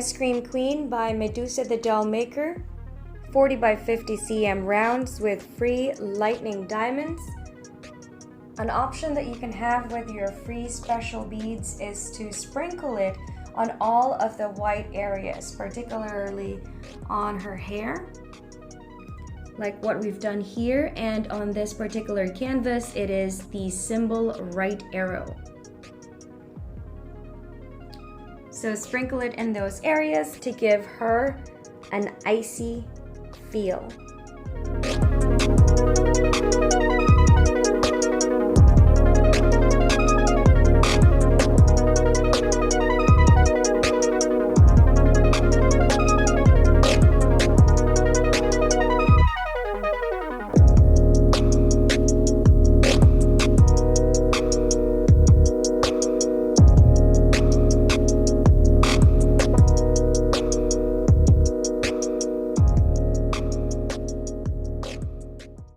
Ice Cream Queen by Medusa the Dollmaker. 40 by 50 cm rounds with free lightning diamonds. An option that you can have with your free special beads is to sprinkle it on all of the white areas, particularly on her hair, like what we've done here. And on this particular canvas, it is the symbol right arrow. So sprinkle it in those areas to give her an icy feel.